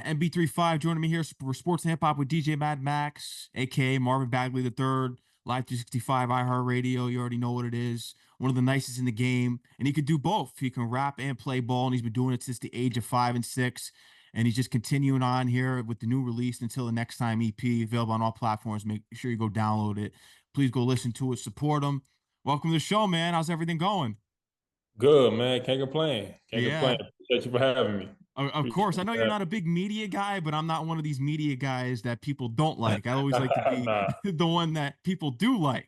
MB3FIVE joining me here for Sports and Hip Hop with DJ Mad Max, aka Marvin Bagley III, Live 365 iHeartRadio. You already know what it is. One of the nicest in the game, and he could do both. He can rap and play ball, and he's been doing it since the age of 5 and 6. And he's just continuing on here with the new release until the next time EP, available on all platforms. Make sure you go download it. Please go listen to it, support him. Welcome to the show, man. How's everything going? Good, man. Can't complain. Can't complain. Yeah. Appreciate you for having me. Of Appreciate course, I you know for you're not a big media guy, but I'm not one of these media guys that people don't like. I always like to having be me. Nah, the one that people do like.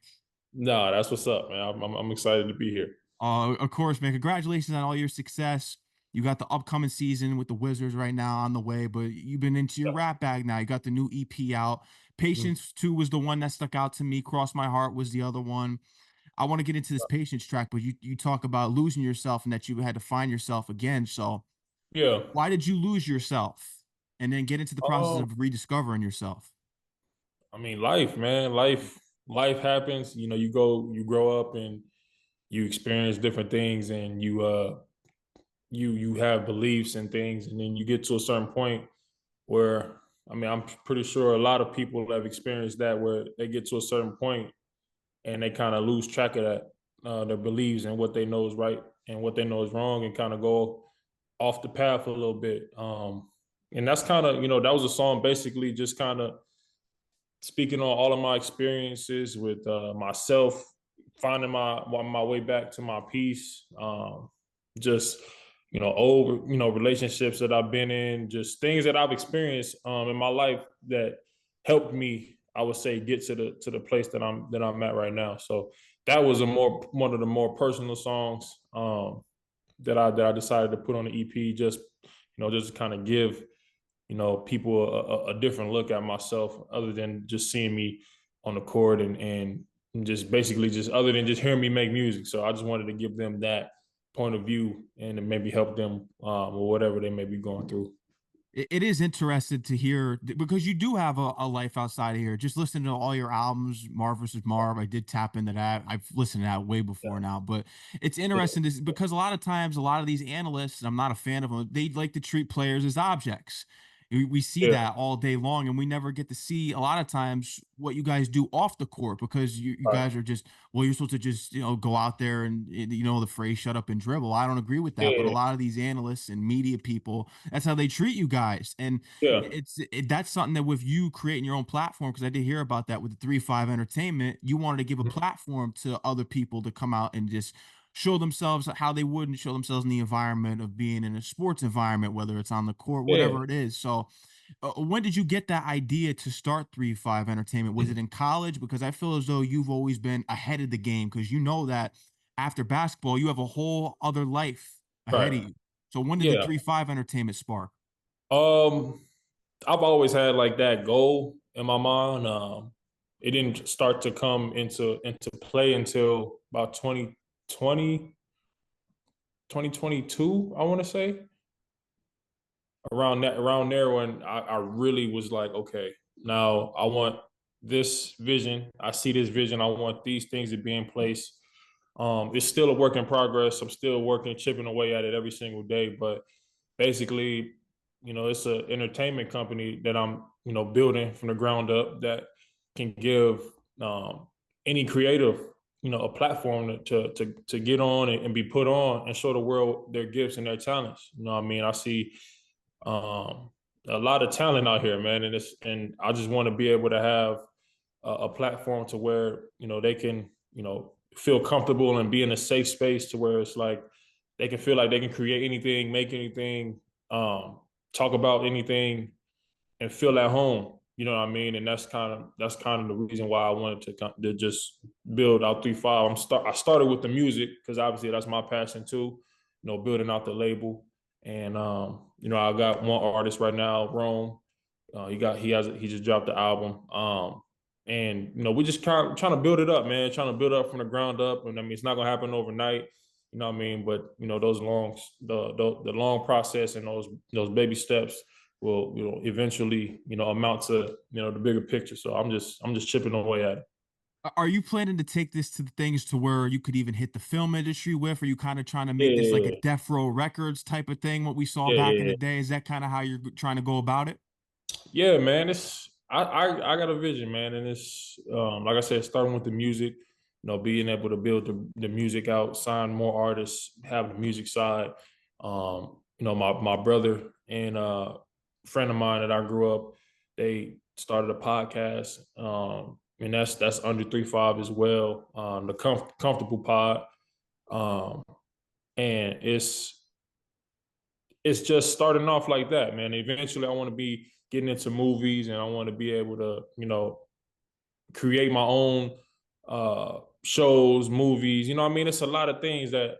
nah, that's what's up, man. I'm excited to be here. Of course, man. Congratulations on all your success. You got the upcoming season with the Wizards right now on the way, but you've been into your Yeah. rap bag now. You got the new EP out. Mhm. Patience 2 was the one that stuck out to me. Cross My Heart was the other one. I want to get into this patience track, but you talk about losing yourself and that you had to find yourself again. So Yeah. why did you lose yourself? And then get into the process Um, of rediscovering yourself. I mean, life, man. Life happens. You grow up and you experience different things, and you have beliefs and things, and then you get to a certain point where, I mean, I'm pretty sure a lot of people have experienced that, where they get to a certain point and they kind of lose track of that, their beliefs and what they know is right and what they know is wrong, and kind of go off the path a little bit. And that's kind of, that was a song basically just kind of speaking on all of my experiences with myself, finding my way back to my peace. Just old relationships that I've been in, just things that I've experienced in my life that helped me, I would say, get to the place that I'm at right now. So that was one of the more personal songs that I decided to put on the EP, just to kind of give people a different look at myself, other than just seeing me on the court and just basically just other than just hearing me make music. So I just wanted to give them that point of view and maybe help them or whatever they may be going through. It is interesting to hear because you do have a life outside of here. Just listening to all your albums, Marv versus Marv, I did tap into that. I've listened to that way before now, but it's interesting because a lot of times, a lot of these analysts, and I'm not a fan of them, they like to treat players as objects. We see Yeah, that all day long, and we never get to see a lot of times what you guys do off the court because you right. guys are just, well, you're supposed to just, go out there and, the phrase shut up and dribble. I don't agree with that, but a Yeah, lot of these analysts and media people, that's how they treat you guys. And yeah. that's something that with you creating your own platform, because I did hear about that with the 3-5 Entertainment, you wanted to give a platform to other people to come out and just show themselves how they wouldn't show themselves in the environment of being in a sports environment, whether it's on the court, Yeah. whatever it is. So, when did you get that idea to start 3-5 Entertainment? Was it in college? Because I feel as though you've always been ahead of the game because you know that after basketball, you have a whole other life ahead of Right. you. So, when did the Yeah. 3-5 Entertainment spark? Um, I've always had like that goal in my mind. It didn't start to come into play until about 2020, 2022, I want to say. Around there when I really was like, okay, now I want this vision. I see this vision. I want these things to be in place. It's still a work in progress. I'm still working, chipping away at it every single day. But basically, it's an entertainment company that I'm, building from the ground up that can give any creative, a platform to get on and be put on and show the world their gifts and their talents. You know what I mean? I see um, a lot of talent out here, man, and I just want to be able to have a platform to where they can feel comfortable and be in a safe space to where it's like they can feel like they can create anything, make anything, talk about anything, and feel at home. You know what I mean? And that's kind of the reason why I wanted to just build out 3-5. I started with the music because obviously that's my passion too. Building out the label, and I got one artist right now, Rome. He just dropped the album. And we just trying to build it up, man. Trying to build up from the ground up, and I mean it's not gonna happen overnight. You know what I mean? But those the long process and those baby steps will eventually amount to the bigger picture. So I'm just chipping away at it. Are you planning to take this to the things to where you could even hit the film industry with? Are you kind of trying to make this like a Yeah, Death Row Records type of thing, what we saw yeah, back in yeah, the day? Is that kind of how you're trying to go about it? yeah, man. I got a vision, man, and it's like I said, starting with the music. Being able to build the music out, sign more artists, have the music side. My brother and friend of mine that I grew up, they started a podcast, and that's under 3 5 as well. The comfortable pod, um, and it's just starting off like that, man. Eventually, I want to be getting into movies, and I want to be able to, create my own shows, movies. You know what I mean? It's a lot of things that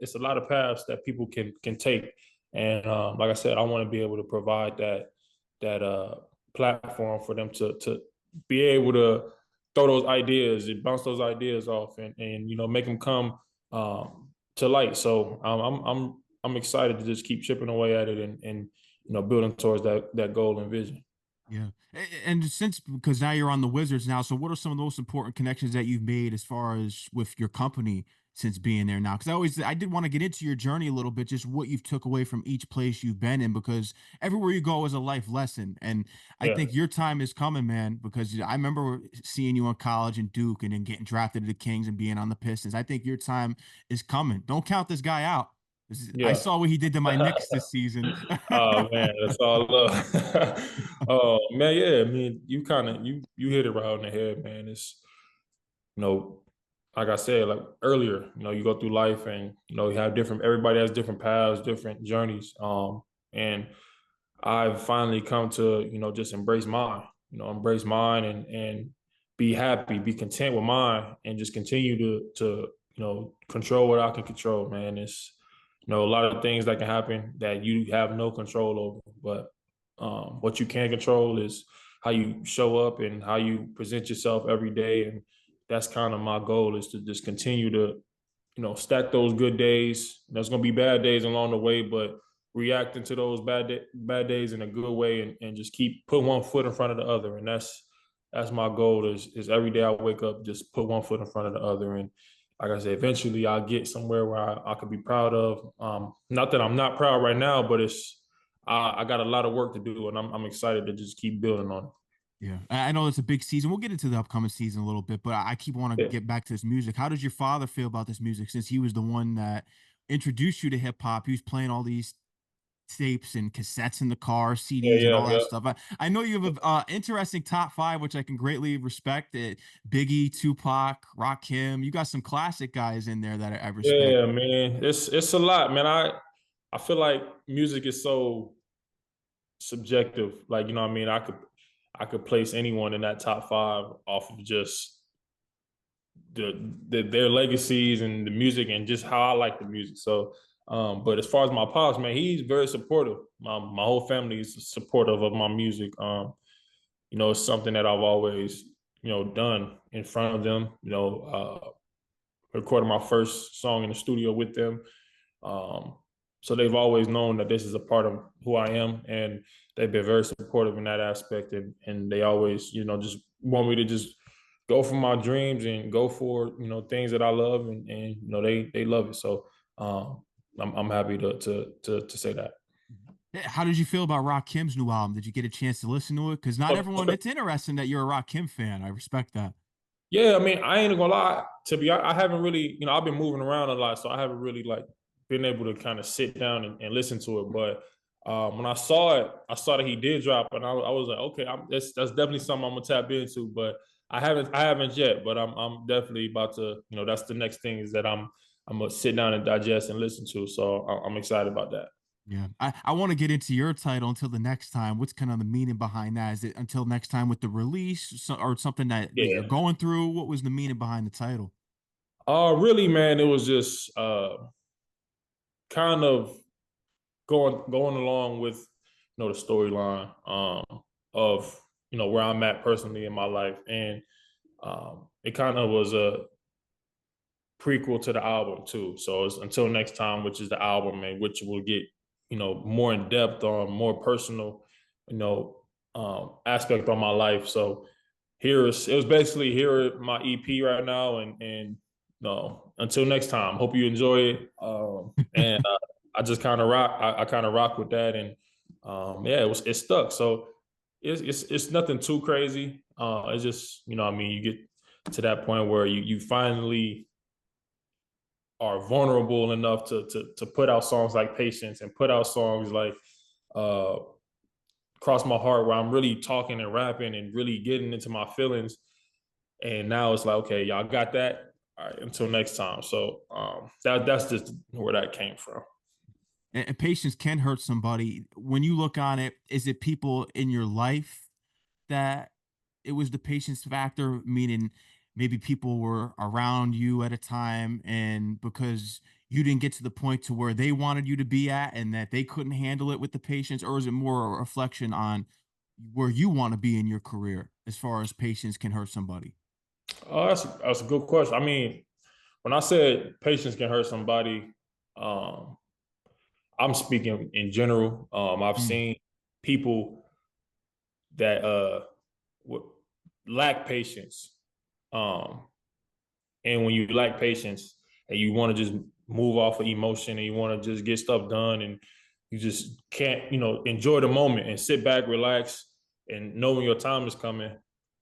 it's a lot of paths that people can take. And like I said, I want to be able to provide that platform for them to be able to throw those ideas and bounce those ideas off and make them come to light. So I'm excited to just keep chipping away at it and building towards that goal and vision. Yeah. And since because now you're on the Wizards now, so what are some of the most important connections that you've made as far as with your company since being there now? Because I did want to get into your journey a little bit, just what you've took away from each place you've been in, because everywhere you go is a life lesson. And I Yeah. think your time is coming, man, because I remember seeing you in college in Duke and then getting drafted to the Kings and being on the Pistons. I think your time is coming. Don't count this guy out. I Yeah. saw what he did to my Knicks this season. Oh man, that's all love. Oh man, yeah. I mean, you kind of you hit it right on the head, man. It's you know, like I said, like earlier, you go through life and you have different. Everybody has different paths, different journeys. And I've finally come to just embrace mine. Embrace mine and be happy, be content with mine, and just continue to control what I can control. Man, it's a lot of things that can happen that you have no control over, but what you can control is how you show up and how you present yourself every day, and that's kind of my goal is to just continue to stack those good days. There's going to be bad days along the way, but reacting to those bad days in a good way and just keep put one foot in front of the other. And that's my goal is every day I wake up, just put one foot in front of the other. And like I said, eventually I'll get somewhere where I could be proud of. Not that I'm not proud right now, but I got a lot of work to do, and I'm excited to just keep building on Yeah, I know it's a big season. We'll get into the upcoming season a little bit, but I keep want to it. get back to this music. How does your father feel about this music since he was the one that introduced you to hip hop? He was playing all these tapes and cassettes in the car, Yeah, CDs, and yeah, all that yeah. stuff. I know you have a interesting top five, which I can greatly respect. It Biggie, Tupac, Rakim. You got some classic guys in there that I respect. Yeah, man. It's a lot, man. I feel like music is so subjective. Like, you know what I mean? I could place anyone in that top five off of just their legacies and the music and just how I like the music. So but as far as my pops, man, he's very supportive. My whole family is supportive of my music. It's something that I've always, done in front of them, recorded my first song in the studio with them. Um, so they've always known that this is a part of who I am, and they've been very supportive in that aspect. And they always, just want me to just go for my dreams and go for things that I love, and they love it. So I'm happy to say that. How did you feel about Rakim's new album? Did you get a chance to listen to it? Because not everyone. It's interesting that you're a Rakim fan. I respect that. Yeah, I mean, I ain't gonna lie. To be, I haven't really, I've been moving around a lot, so I haven't really like been able to kind of sit down and listen to it. But when I saw it, I saw that he did drop, and I was like, okay, that's definitely something I'm gonna tap into. But I haven't yet. But I'm definitely about to, that's the next thing is that I'm gonna sit down and digest and listen to. So I'm excited about that. Yeah, I want to get into your title until the next time. What's kind of the meaning behind that? Is it until next time with the release or something that you're Yeah. going through? What was the meaning behind the title? Really, man, it was just kind of going along with the storyline of where I'm at personally in my life, and it kind of was a prequel to the album too. So it's Until Next Time, which is the album, and which will get more in depth on more personal aspect on my life. So it was basically here my EP right now, and no, until next time. Hope you enjoy it. And I just kind of rock. I kind of rock with that, and yeah, it stuck. So it's nothing too crazy. It's just I mean, you get to that point where you finally are vulnerable enough to put out songs like Patience and put out songs like uh Cross My Heart, where I'm really talking and rapping and really getting into my feelings. And now it's like, okay, y'all got that. All right, until next time. So that's just where that came from. And patience can hurt somebody. When you look on it, is it people in your life that it was the patience factor, meaning maybe people were around you at a time and because you didn't get to the point to where they wanted you to be at and that they couldn't handle it with the patience, or is it more a reflection on where you want to be in your career as far as patience can hurt somebody? Oh, that's a good question. I mean, when I said patience can hurt somebody, um, I'm speaking in general. I've Mm, seen people that lack patience. Um, and when you lack patience and you want to just move off of emotion and you want to just get stuff done and you just can't, enjoy the moment and sit back, relax, and know when your time is coming,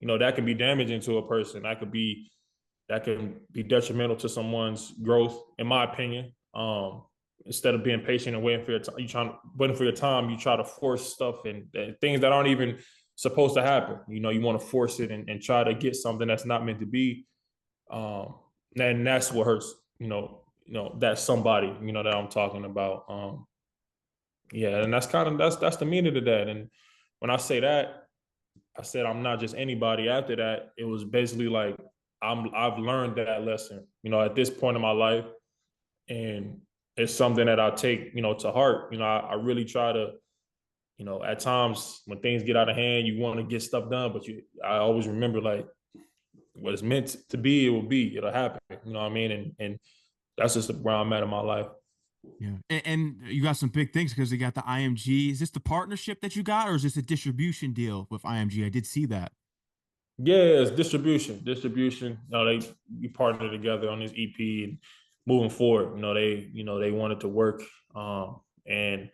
that can be damaging to a person. That can be detrimental to someone's growth, in my opinion. Instead of being patient and waiting for your time, waiting for your time, you try to force stuff and things that aren't even supposed to happen. You want to force it and try to get something that's not meant to be. Um, and that's what hurts. That's somebody. That I'm talking about. Yeah, and that's the meaning of that. And when I say that, I said I'm not just anybody. After that, it was basically like I've learned that lesson. At this point in my life, and it's something that I take to heart. I really try to. At times when things get out of hand, you want to get stuff done, but I always remember like what it's meant to be, it will be. It'll happen. You know what I mean? And that's just where I'm at in my life. yeah. And you got some big things because you got the IMG. Is this the partnership that you got, or is this a distribution deal with IMG? I did see that. Yeah, it's distribution. Distribution. We partnered together on this EP and moving forward. They wanted to work. And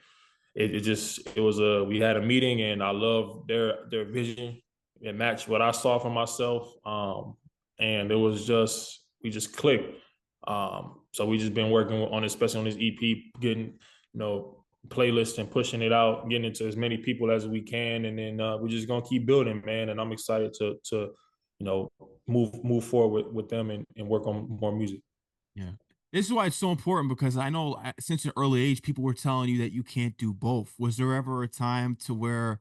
it was we had a meeting and I love their vision. It matched what I saw for myself. And it was we just clicked. So we just been working on it, especially on this EP, getting, playlist and pushing it out, getting it to as many people as we can. And then we're just gonna keep building, man. And I'm excited to move forward with them and work on more music. Yeah. This is why it's so important because I know since an early age, people were telling you that you can't do both. Was there ever a time to where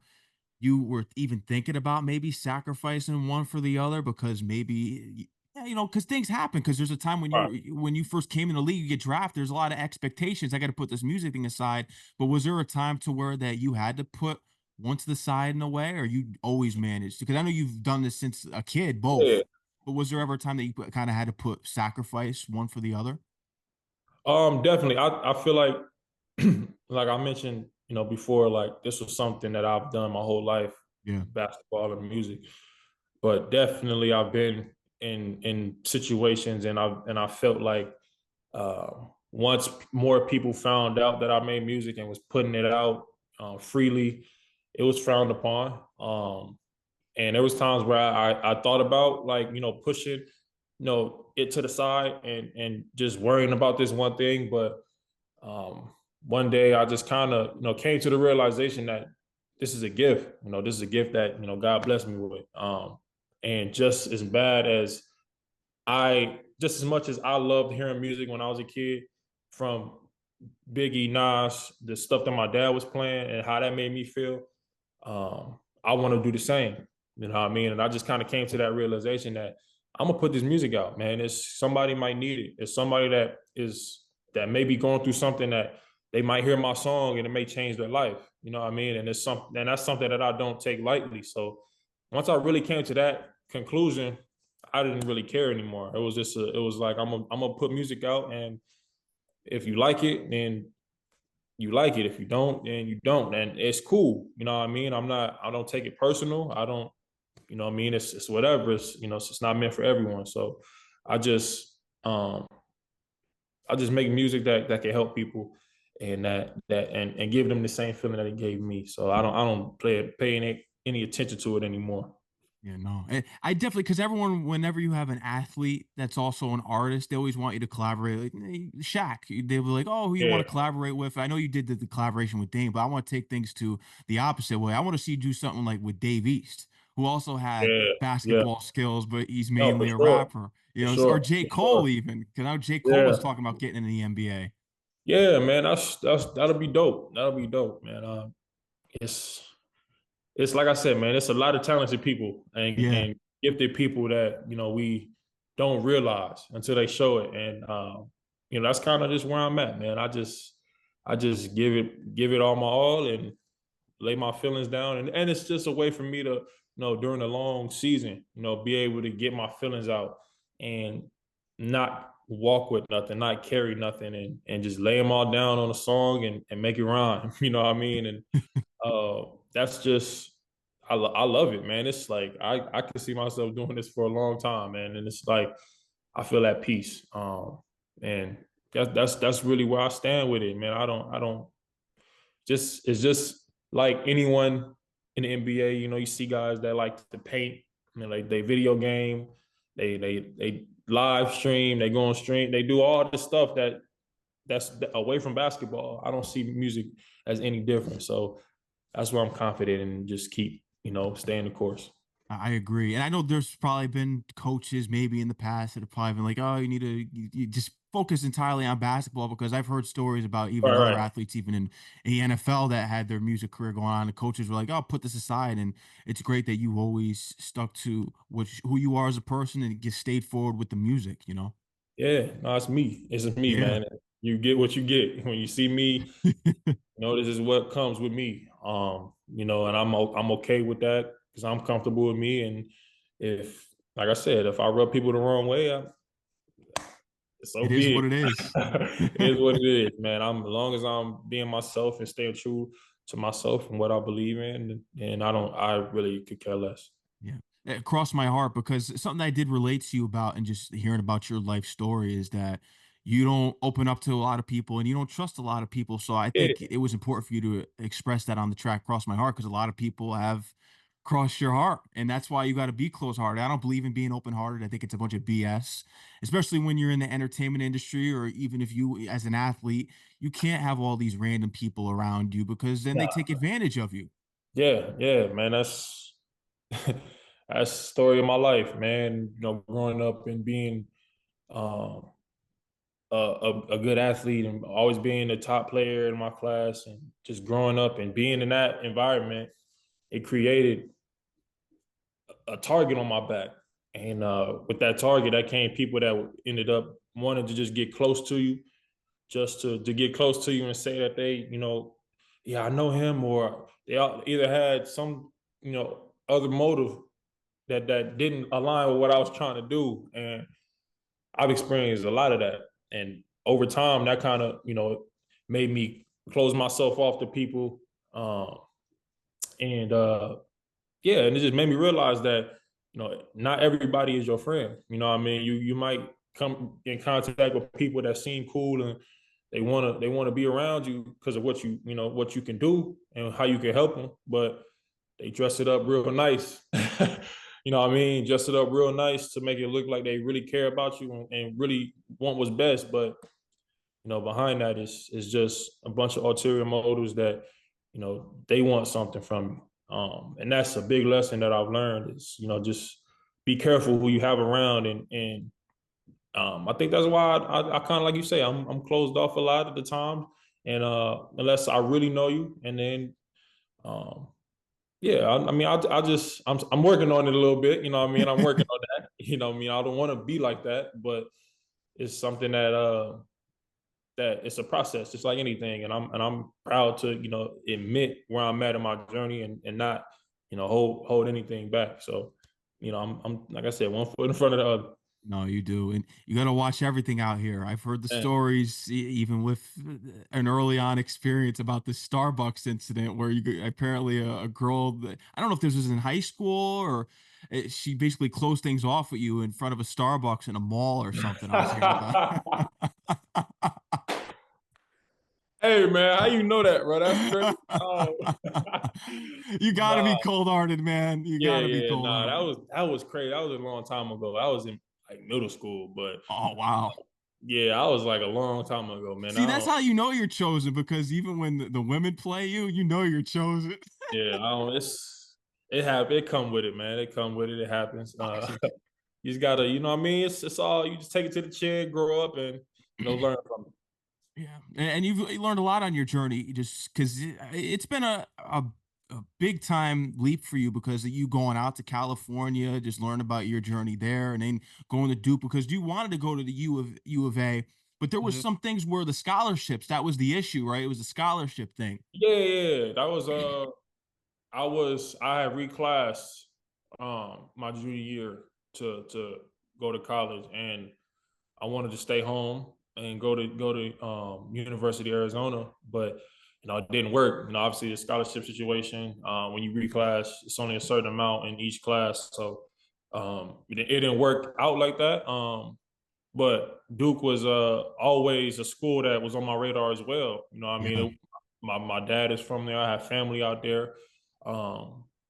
you were even thinking about maybe sacrificing one for the other? Because maybe, yeah, because things happen. Because there's a time when All right. you first came in the league, you get drafted. There's a lot of expectations. I got to put this music thing aside. But was there a time to where that you had to put one to the side in a way, or you always managed? Because I know you've done this since a kid, Yeah. both. But was there ever a time that you kind of had to put sacrifice one for the other? Definitely. I feel like like I mentioned, before, like this was something that I've done my whole life, Yeah. basketball and music. But definitely I've been in situations and I felt like uh, once more people found out that I made music and was putting it out freely, it was frowned upon. And there was times where I thought about like, pushing, it to the side and just worrying about this one thing. But one day I just kind of, came to the realization that this is a gift. This is a gift that, God blessed me with. And just as much as I loved hearing music when I was a kid, from Biggie, Nas, the stuff that my dad was playing and how that made me feel, I want to do the same. You know what I mean? And I just kind of came to that realization that I'm gonna put this music out, man. It's somebody might need it. It's somebody that may be going through something that they might hear my song and it may change their life. You know what I mean? And that's something that I don't take lightly. So once I really came to that conclusion, I didn't really care anymore. It was it was like I'm gonna put music out, and if you like it, then you like it. If you don't, then you don't, and it's cool. You know what I mean? I don't take it personal. I don't You know what I mean? It's whatever. It's, you know, it's not meant for everyone. So I just um I just make music that can help people and and give them the same feeling that it gave me. So I don't pay any attention to it anymore. Yeah, no, I definitely, because everyone, whenever you have an athlete that's also an artist, they always want you to collaborate. Like Shaq, they were like, "Oh, who you want Yeah, to collaborate with?" I know you did the collaboration with Dame, but I want to take things to the opposite way. I want to see you do something like with Dave East, who also had yeah, yeah. basketball skills, but he's No, for mainly a sure. rapper. For Or sure. J. For Cole sure. even, because now J. Cole Yeah. was talking about getting in the NBA. Yeah, man. That'll be dope. That'll be dope, man. It's it's like I said, man, it's a lot of talented people Yeah. and gifted people that, you know, we don't realize until they show it. And you know, that's kind of just where I'm at, man. I just give it all my all and lay my feelings down. And it's just a way for me to, you know, during a long season, you know, be able to get my feelings out and not walk with nothing, not carry nothing, and just lay them all down on a song and make it rhyme. You know what I mean? And that's just I love it, man. It's like I can see myself doing this for a long time, man. And it's like I feel at peace. And that's really where I stand with it, man. I don't just it's just like anyone in the NBA, you know, you see guys that like to paint, I mean, like they video game, they live stream, they go on stream, they do all the stuff that's away from basketball. I don't see music as any different. So that's where I'm confident and just keep, you know, staying the course. I agree. And I know there's probably been coaches maybe in the past that have probably been like, oh, you need to you just focus entirely on basketball, because I've heard stories about even Right, other right. athletes, even in the NFL, that had their music career going on. The coaches were like, oh, put this aside. And it's great that you always stuck to who you are as a person and just stayed forward with the music, you know? Yeah, no, it's me. It's just me, Yeah. man. You get what you get. When you see me, you know, this is what comes with me. You know, and I'm okay with that because I'm comfortable with me. And if, like I said, if I rub people the wrong way, so It is be it. what it is. It is what it is, man. I'm as long as I'm being myself and staying true to myself and what I believe in, and I really could care less. Yeah. It crossed my heart, because something I did relate to you about, and just hearing about your life story, is that you don't open up to a lot of people and you don't trust a lot of people. So I Yeah, think it was important for you to express that on the track Cross My Heart, because a lot of people have crossed your heart. And that's why you got to be close hearted. I don't believe in being open hearted. I think it's a bunch of BS, especially when you're in the entertainment industry, or even if you, as an athlete, you can't have all these random people around you, because then they take advantage of you. yeah, man. That's that's the story of my life, man. You know, growing up and being um, a good athlete and always being the top player in my class, and just growing up and being in that environment, it created a target on my back. And with that target, that came people that ended up wanting to just get close to you, just to get close to you and say that they, you know, yeah, I know him, or they either had some, you know, other motive that didn't align with what I was trying to do. And I've experienced a lot of that. And over time, that kind of, you know, made me close myself off to people. And yeah, and it just made me realize that, you know, not everybody is your friend. You know what I mean? You might come in contact with people that seem cool and they wanna be around you because of what you know what you can do and how you can help them, but they dress it up real nice. You know what I mean? Dress it up real nice to make it look like they really care about you and really want what's best. But you know, behind that is just a bunch of ulterior motives that, you know, they want something from you. And that's a big lesson that I've learned is, you know, just be careful who you have around. And I think that's why I kind of, like you say, I'm closed off a lot of the time. And unless I really know you, and then um, yeah, I mean, I just I'm working on it a little bit. You know what I mean? I'm working on that. You know what I mean? I don't want to be like that, but it's something that it's a process, just like anything. And I'm proud to, you know, admit where I'm at in my journey and not, you know, hold anything back. So, you know, I'm like I said, one foot in front of the other. No, you do. And you got to watch everything out here. I've heard the Man, stories, even with an early on experience about the Starbucks incident where apparently a girl, I don't know if this was in high school or she basically closed things off with you in front of a Starbucks in a mall or something. I was hearing about. Hey man, how you know that, bro? That's crazy. Oh. You got to Nah, be cold-hearted, man. You yeah, got to be yeah, nah, cold-hearted. that was crazy. That was a long time ago. I was in like middle school, but Oh, wow. yeah, I was like a long time ago, man. See, I that's don't, how you know you're chosen because even when the women play you, you know you're chosen. yeah, I don't. It happen. It come with it, man. It come with it. It happens. You just gotta, you know what I mean. It's all you just take it to the chin, grow up, and learn from it. Yeah, and you learned a lot on your journey, just because it's been a big time leap for you because of you going out to California, just learn about your journey there, and then going to Duke because you wanted to go to the U of A, but there was Mhm. some things where the scholarships that was the issue, right? It was the scholarship thing. Yeah, yeah, that was I had reclassed my junior year to go to college, and I wanted to stay home and go to University of Arizona, but it didn't work. Obviously the scholarship situation. When you reclass, it's only a certain amount in each class, so it didn't work out like that. But Duke was always a school that was on my radar as well. I mean, Yeah, my dad is from there. I have family out there,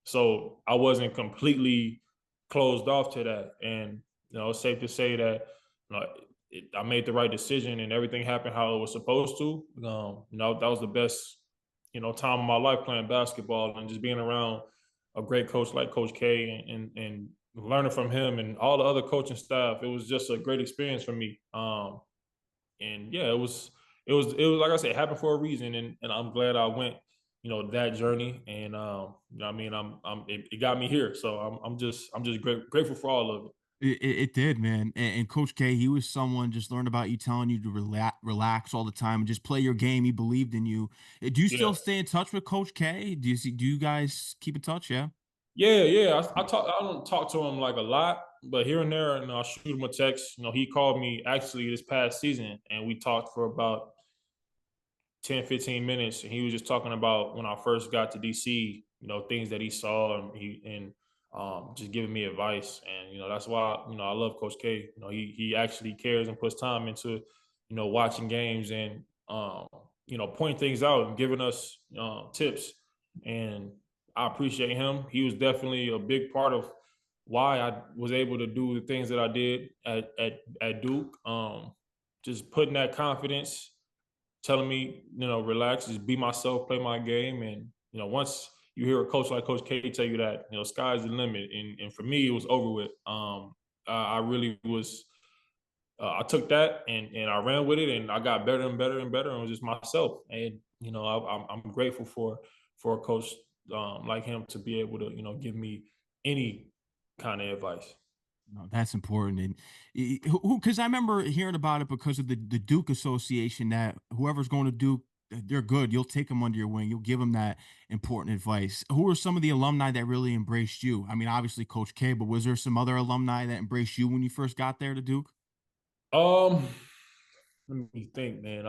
so I wasn't completely closed off to that. And it's safe to say that I made the right decision, and everything happened how it was supposed to. That was the best time of my life playing basketball and just being around a great coach like Coach K and learning from him and all the other coaching staff. It was just a great experience for me. And yeah, it was like I said, it happened for a reason, and I'm glad I went, that journey. And I mean, it got me here, so I'm just grateful for all of it. it did, man. And Coach K, he was someone just learned about you, telling you to relax all the time and just play your game. He believed in you. Do you Yeah, still stay in touch with Coach K? Do you guys keep in touch? Yeah. yeah, yeah. I don't talk to him like a lot, but here and there, I shoot him a text. He called me actually this past season, and we talked for about 10, 15 minutes, and he was just talking about when I first got to DC, things that he saw, and just giving me advice. And that's why I love Coach K. He actually cares and puts time into watching games, and pointing things out and giving us tips. And I appreciate him. He was definitely a big part of why I was able to do the things that I did at Duke. Just putting that confidence, telling me, relax, just be myself, play my game. And, once you hear a coach like Coach K tell you that, sky's the limit. And for me, it was over with. I really was, I took that and I ran with it, and I got better and better and better, and was just myself. And, I'm grateful for a coach like him to be able to, give me any kind of advice. No, that's important. And who, because I remember hearing about it because of the Duke Association, that whoever's going to Duke, they're good. You'll take them under your wing. You'll give them that important advice. Who are some of the alumni that really embraced you? I mean, obviously Coach K, but was there some other alumni that embraced you when you first got there to Duke? Um, Let me think, man.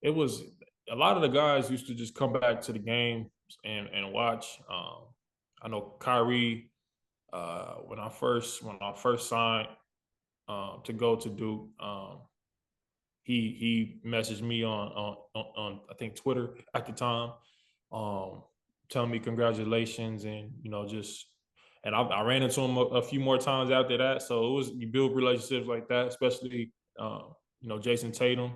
It was a lot of the guys used to just come back to the game and watch. I know Kyrie, when I first signed to go to Duke, he messaged me on I think Twitter at the time, um, telling me congratulations, and just, and I ran into him a few more times after that. So it was, you build relationships like that, especially Jason Tatum.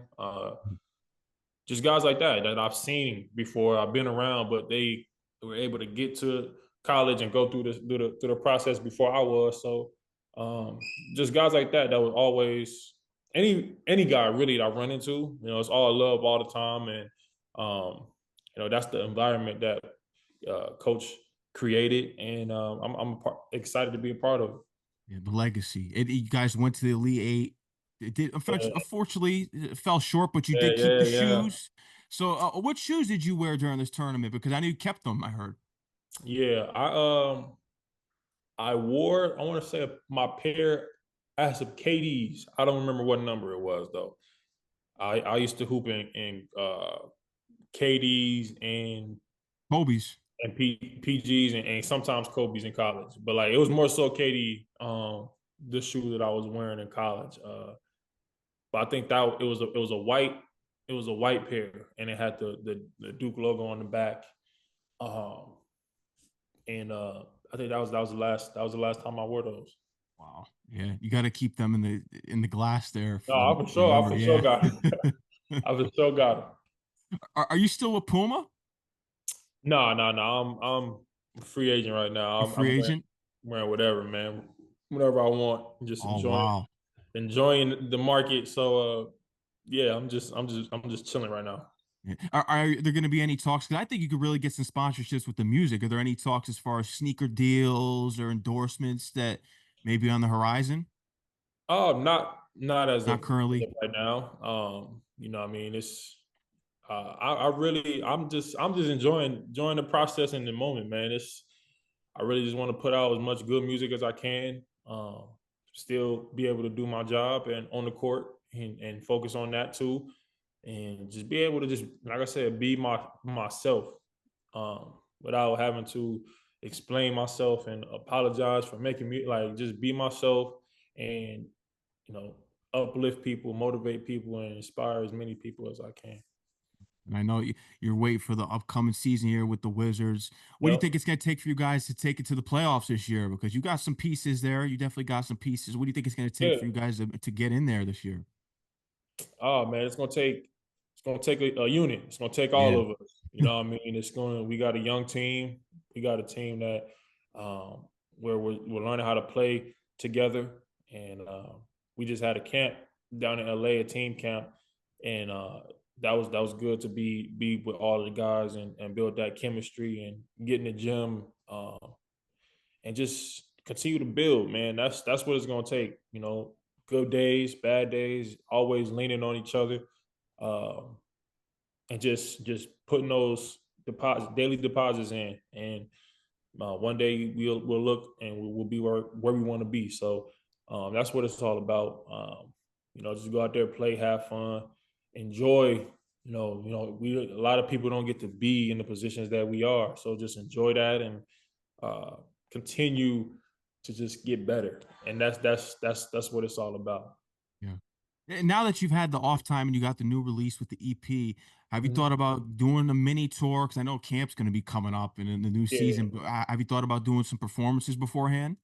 Just guys like that I've seen before. I've been around, but they were able to get to college and go through the process before I was. So um, just guys like that would always, any guy really that I run into, it's all love all the time. And that's the environment that Coach created, and excited to be a part of it. Yeah, the legacy. You guys went to the Elite Eight. It did, Yeah, unfortunately, it fell short, but you yeah, did keep yeah, the yeah. shoes. So, what shoes did you wear during this tournament? Because I know you kept them. I heard. Yeah, I wore, I want to say my pair, I had some KDs. I don't remember what number it was though. I used to hoop in KDs and Kobe's. and PGs and sometimes Kobe's in college. But like it was more so KD, the shoe that I was wearing in college. But I think that it was a white pair and it had the Duke logo on the back. Um, and I think that was the last time I wore those. Wow. Yeah, you got to keep them in the glass there No, for the I memory. for sure Yeah. got it. I for sure got them. Are you still with Puma? No, no, no. I'm a free agent right now. You're free I'm agent? wearing whatever, man. Whatever I want. Just Oh wow. enjoying the market. So yeah, I'm just chilling right now. Yeah. Are there going to be any talks? Because I think you could really get some sponsorships with the music. Are there any talks as far as sneaker deals or endorsements that may be on the horizon? Oh, not Not as currently. of right now. You know, what I mean, it's I really I'm just enjoying the process in the moment, man. It's I really just want to put out as much good music as I can. Still be able to do my job and on the court and focus on that too, and just be able to just like I said, be myself without having to explain myself and apologize for making me like just be myself and you know uplift people, motivate people, and inspire as many people as I can. And I know you're waiting for the upcoming season here with the Wizards. What do you Yep. think it's going to take for you guys to take it to the playoffs this year? Because you got some pieces there. You definitely got some pieces. What do you think it's going to take Yeah. for you guys to get in there this year? Oh man, it's gonna take a unit. It's gonna take Yeah. all of us. You know what I mean? We got a young team. We got a team that where we're learning how to play together. And we just had a camp down in LA, a team camp, and that was good to be with all of the guys and build that chemistry and get in the gym and just continue to build, man. That's what it's gonna take. You know, good days, bad days, always leaning on each other, um, and just putting those daily deposits in. And one day we'll look and we'll be where we want to be. So that's what it's all about. You know, just go out there, play, have fun, enjoy. We a lot of people don't get to be in the positions that we are. So just enjoy that and uh, continue to just get better. And that's what it's all about. Yeah. And now that you've had the off time and you got the new release with the EP, have you Mhm. thought about doing a mini tour? Because I know camp's going to be coming up and in the new Yeah. season. But have you thought about doing some performances beforehand?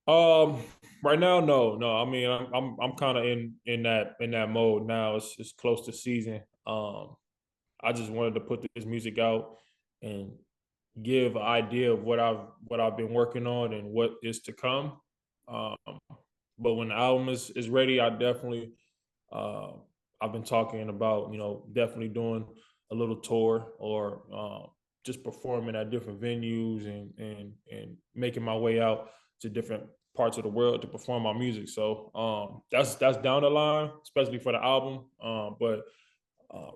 Um, right now, no, no. I mean, I'm kind of in that mode now. It's close to season. I just wanted to put this music out and give an idea of what I've been working on and what is to come. Um, but when the album is ready, uh, I've been talking about definitely doing a little tour or just performing at different venues and making my way out to different parts of the world to perform my music. So that's down the line, especially for the album. But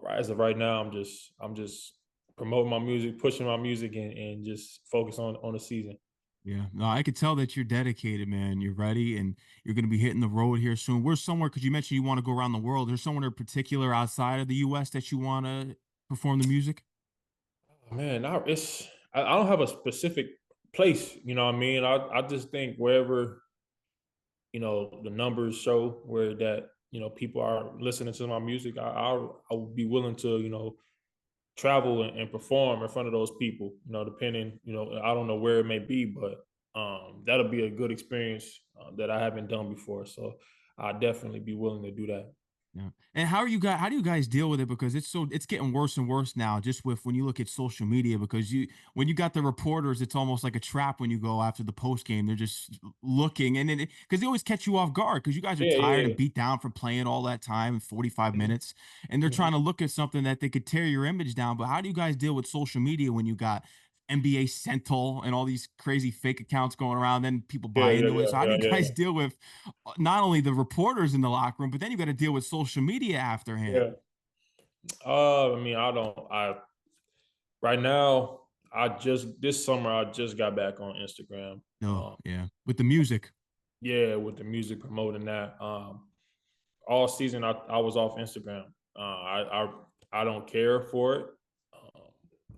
right as of right now, I'm just promoting my music, pushing my music, and just focus on the season. Yeah, no, I could tell that you're dedicated, man. You're ready, and you're going to be hitting the road here soon. Where's somewhere? Because you mentioned you want to go around the world. There's somewhere in particular outside of the U.S. that you want to perform the music? Man, I don't have a specific place. You know what I mean? I just think wherever the numbers show where that people are listening to my music, I would be willing to travel and perform in front of those people. Depending, I don't know where it may be, but that'll be a good experience that I haven't done before. So I'd definitely be willing to do that. Yeah. And how do you guys deal with it? Because it's getting worse and worse now, just with when you look at social media, because when you got the reporters, it's almost like a trap when you go after the post game. They're just looking and then because they always catch you off guard because you guys are Yeah, tired yeah, and beat down from playing all that time in 45 yeah. minutes. And they're Mhm. trying to look at something that they could tear your image down. But how do you guys deal with social media when you got NBA Central and all these crazy fake accounts going around, then people Yeah, buy yeah, into it. yeah, So how do yeah, you yeah, guys yeah. deal with not only the reporters in the locker room, but then you got to deal with social media afterhand? Yeah. I mean, I right now, this summer I just got back on Instagram. No, yeah. With the music. Yeah, with the music promoting that. All season I was off Instagram. I don't care for it.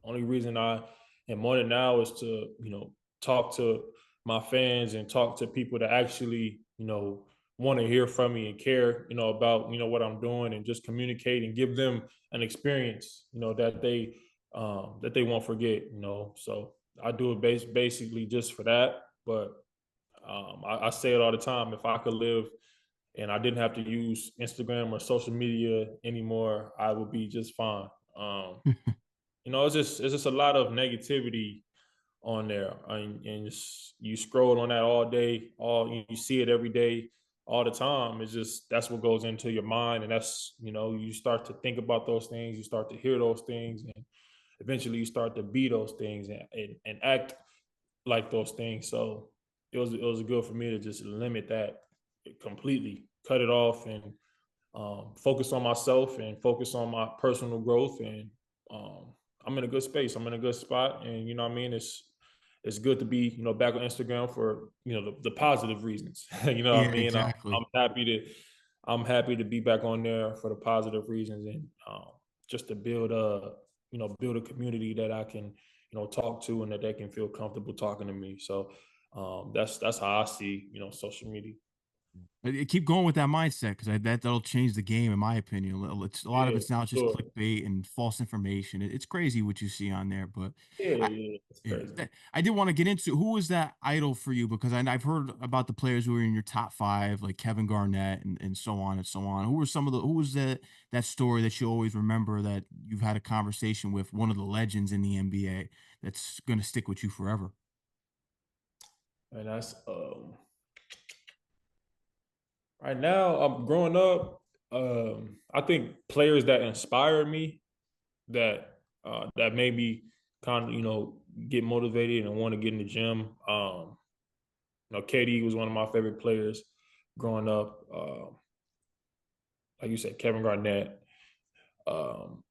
Only reason I And more than now is to, talk to my fans and talk to people that actually, want to hear from me and care, about, what I'm doing, and just communicate and give them an experience, that they won't forget, So I do it basically just for that. But I say it all the time. If I could live and I didn't have to use Instagram or social media anymore, I would be just fine. Um, it's just a lot of negativity on there, and you scroll on that all day, you see it every day, all the time. It's just that's what goes into your mind, and that's you start to think about those things, you start to hear those things, and eventually you start to be those things and act like those things. So it was good for me to just limit that completely, cut it off, and focus on myself and focus on my personal growth. And I'm in a good space. I'm in a good spot, and you know what I mean. It's good to be back on Instagram for the positive reasons. You know what Yeah, I mean. exactly. I'm happy to be back on there for the positive reasons, and just to build a community that I can talk to, and that they can feel comfortable talking to me. So that's how I see social media. Keep going with that mindset because that'll change the game, in my opinion. It's a lot of Yeah, it's now just sure. clickbait and false information. It's crazy what you see on there, but Yeah, I, yeah, it's yeah, crazy. I did want to get into who was that idol for you because I've heard about the players who were in your top five, like Kevin Garnett and so on and so on. Who was that story that you always remember that you've had a conversation with one of the legends in the NBA that's going to stick with you forever? And that's right now. I'm growing up. I think players that inspire me, that made me kind of get motivated and want to get in the gym. KD was one of my favorite players growing up. Like you said, Kevin Garnett. Um,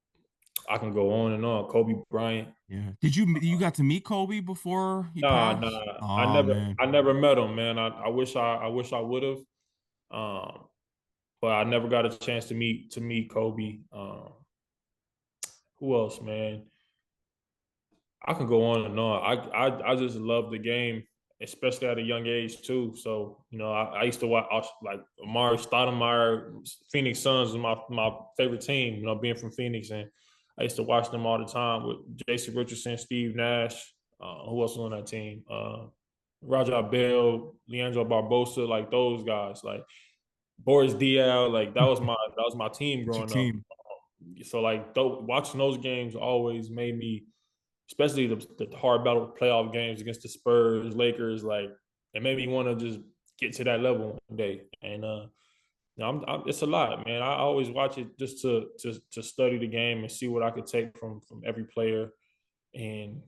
I can go on and on. Kobe Bryant. Yeah. You got to meet Kobe before he Nah, passed? nah. I Oh never, man. I never met him, man. I wish I would have. Um, but I never got a chance to meet Kobe. Who else, man? I can go on and on. I just love the game, especially at a young age too. So I used to watch like Amari Stoudemire. Phoenix Suns was my favorite team. Being from Phoenix, and I used to watch them all the time with Jason Richardson, Steve Nash. Who else was on that team? Raja Bell, Leandro Barbosa, like those guys, like Boris Diaw. Like that was my team It's your growing up. team. So like watching those games always made me, especially the hard battle playoff games against the Spurs, Lakers, like it made me want to just get to that level one day. And it's a lot, man. I always watch it just to study the game and see what I could take from every player, and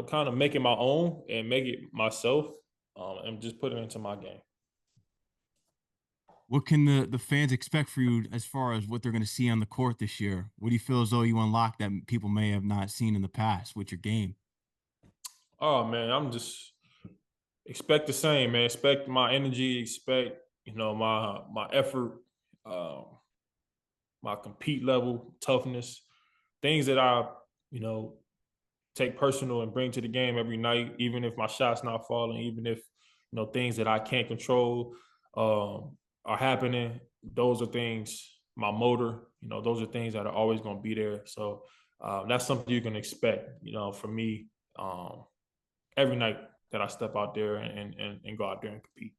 kind of make it my own and make it myself, and just put it into my game. What can the fans expect for you as far as what they're going to see on the court this year? What do you feel as though you unlocked that people may have not seen in the past with your game? Oh man, I'm just expect the same, man. Expect my energy. Expect my effort, um, my compete level, toughness, things that I you know take personal and bring to the game every night, even if my shot's not falling, even if things that I can't control are happening. Those are things. My motor, those are things that are always going to be there. So that's something you can expect, from me, um, every night that I step out there and go out there and compete.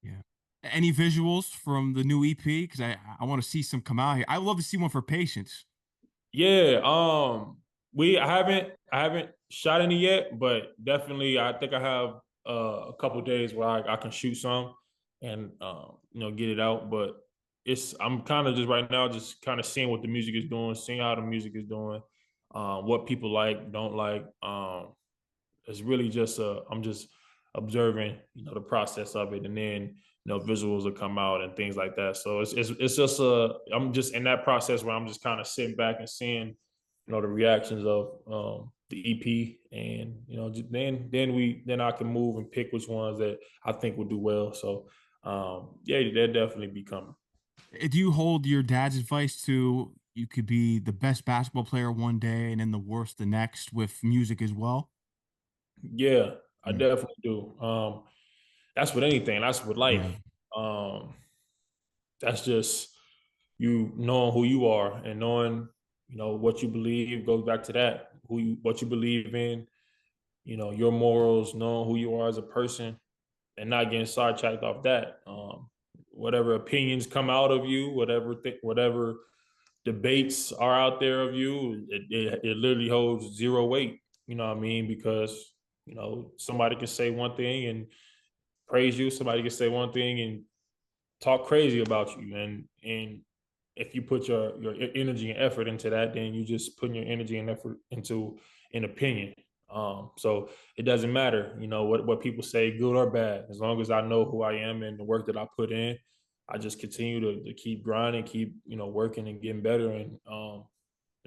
Yeah. Any visuals from the new EP? Because I want to see some come out here. I would love to see one for Patience. Yeah, I haven't shot any yet, but definitely I think I have a couple days where I can shoot some and get it out. But I'm kind of just right now just kind of seeing what the music is doing, seeing how the music is doing, what people like, don't like. It's really just I'm just observing the process of it, and then visuals will come out and things like that. So it's just I'm just in that process where I'm just kind of sitting back and seeing the reactions of the EP, and then I can move and pick which ones that I think will do well. So yeah, they'll definitely be coming. Do you hold your dad's advice to you could be the best basketball player one day and then the worst the next with music as well? Yeah, I Mm, definitely do. That's with anything. That's with life. yeah. Um, that's just you knowing who you are and knowing, what you believe goes back to that. What you believe in, your morals, knowing who you are as a person, and not getting sidetracked off that. Whatever opinions come out of you, whatever debates are out there of you, it literally holds zero weight. You know what I mean? Because somebody can say one thing and praise you. Somebody can say one thing and talk crazy about you. And if you put your energy and effort into that, then you just putting your energy and effort into an opinion. So it doesn't matter, what people say, good or bad. As long as I know who I am and the work that I put in, I just continue to keep grinding, keep working and getting better. And what